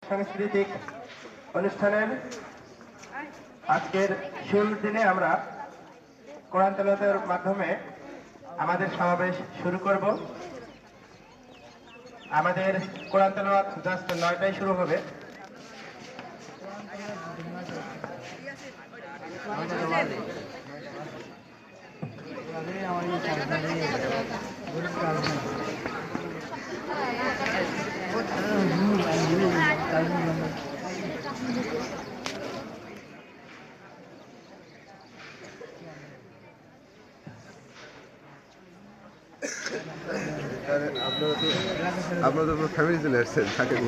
সাংস্কৃতিক অনুষ্ঠানের আজকের শুরুর দিনে আমরা কোরআন তেলাওয়াতের মাধ্যমে আমাদের সমাবেশ শুরু করব। আমাদের কোরআন তেলাওয়াত জাস্ট 9টায় শুরু হবে। আপনারা তো ফ্যামিলি চলে আসছেন, থাকেন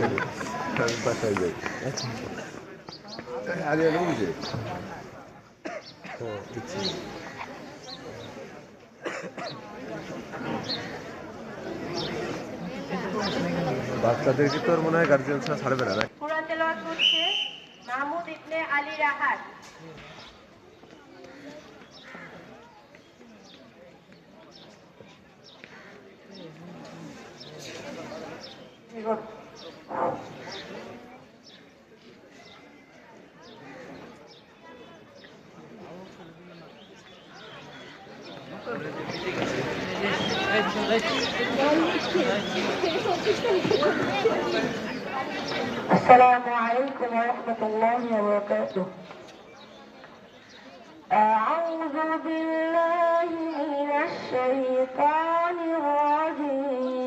বাসায় যাই আরিয়া বুঝে বাচ্চাদেরকে তো মনে হয় গার্জিয়ান ছাড়বে না। কোরআন তেলাওয়াত করছে মাহমুদ ইবনে আলী রাহাত। السلام عليكم ورحمة الله وبركاته. أعوذ بالله من الشيطان الرجيم.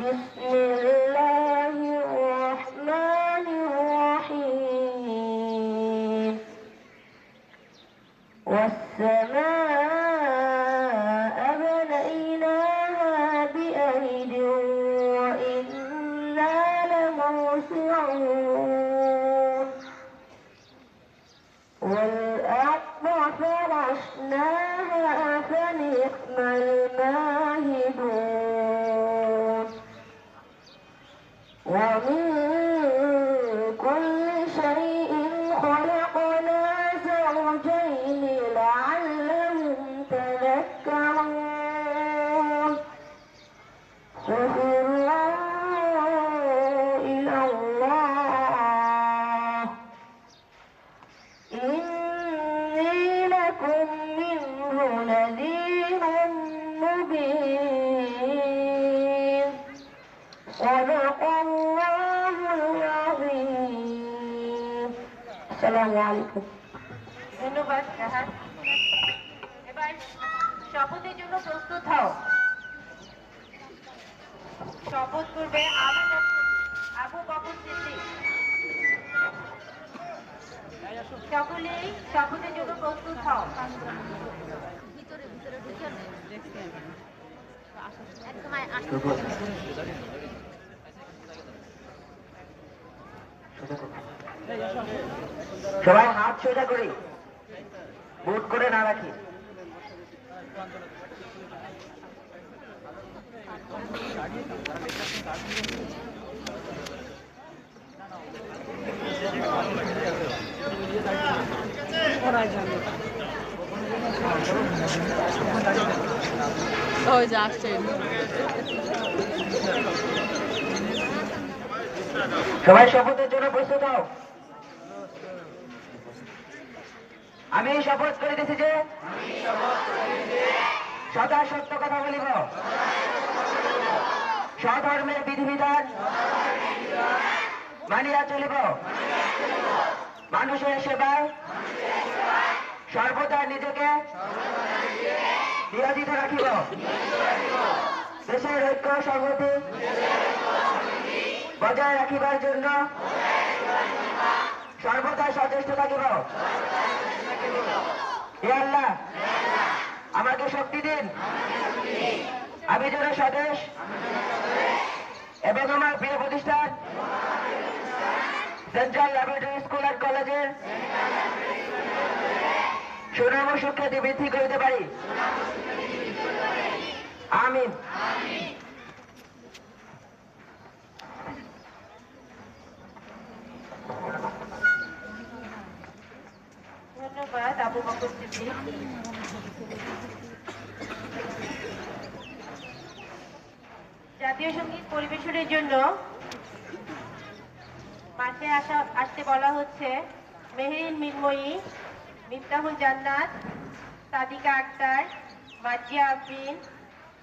بسم الله الرحمن الرحيم. والسماء بنيناها بأيد وإنا لموسعون. والأرض فرشناها فنعم الماهدون. ومن كل شيء خلقنا زوجين لعلهم تذكرون. ففروا إلى الله إني لكم منه نذير مبين. صدق الله العظيم. السلام عليكم. ধন্যবাদ রাহাত। এবার শপথের জন্য প্রস্তুত হও। শপথ করবে আবু বকর সিদ্দিক। সকলেই শপথের জন্য প্রস্তুত হও। সবাই হাত সোজা করি, বুট করে না রাখি। সবাই শপথের জন্য প্রস্তুত হও। আমি শপথ করিতেছি যে সদা সত্য কথা বলিব, স্বধর্মের বিধিবিধান মানিয়া চলিব, মানুষের সেবায় সর্বদা নিজেকে নিয়োজিত রাখিব, দেশের ঐক্য সংহতি বজায় রাখিবার জন্য সর্বদা সচেষ্ট থাকিব। হে আল্লাহ, আমাকে শক্তি দিন, আমি যেন স্বদেশ এবং আমার প্রিয় প্রতিষ্ঠান সেন্ট্রাল ল্যাবরেটরি স্কুল অ্যান্ড কলেজের সুনাম ও সুখ্যাতি বৃদ্ধি করিতে পারি। আমিন। ধন্যবাদ আবু বকর সিদ্দিক। জাতীয় জাতীয় সঙ্গীত পরিবেশনের জন্য মাঠে আসতে বলা হচ্ছে মেহেরিন মিনময়ী, মিফতাহুল জান্নাত, সাদিকা আক্তার, মাজিয়া আফরিন,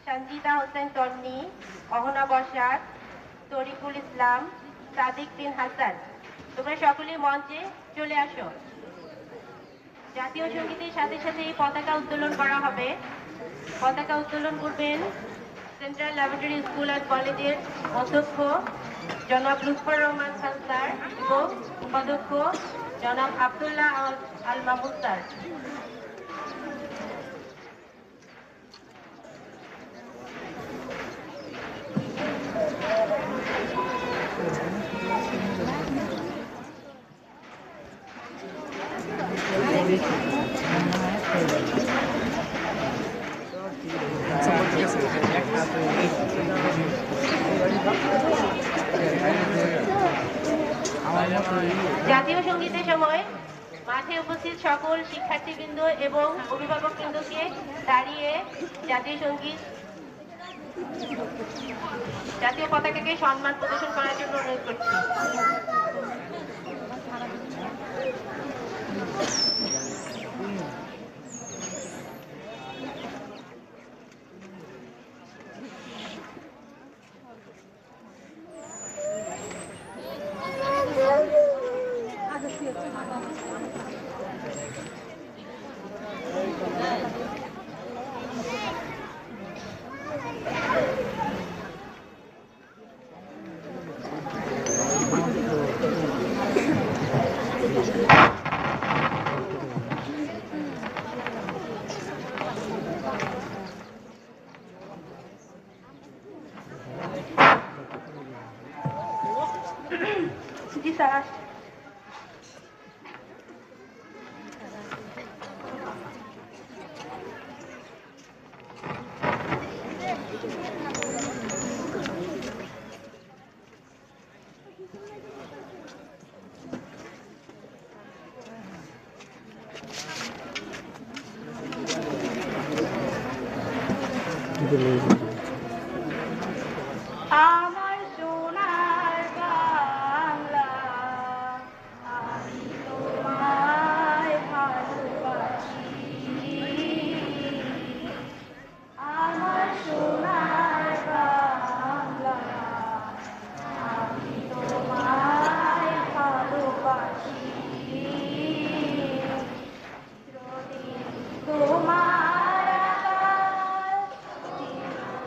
সঞ্জিতা হোসেন তন্নি, অহনা বসাক, তরিকুল ইসলাম, সাদিক বিন হাসান। তোমরা সকলেই মঞ্চে চলে আসো। জাতীয় সঙ্গীতের সাথে সাথে এই পতাকা উত্তোলন করা হবে। পতাকা উত্তোলন করবেন সেন্ট্রাল ল্যাবরেটরি স্কুল অ্যান্ড কলেজের অধ্যক্ষ জনাব লুৎফর রহমান খান স্যার এবং উপাধ্যক্ষ জনাব আব্দুল্লাহ আল মাহমুদ স্যার। জাতীয় সঙ্গীতের সময় মাঠে উপস্থিত সকল শিক্ষার্থীবৃন্দ এবং অভিভাবকবৃন্দকে দাঁড়িয়ে জাতীয় পতাকাকে সম্মান প্রদর্শন করার জন্য অনুরোধ করছি। জি স্যার। আমার সোনার বাংলা, আমি তোমায় ভালোবাসি। আমার সোনার বাংলা, আমি তোমায় ভালোবাসি। চিরদিন তোমার আকাশ, চিরদিন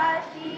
হাসি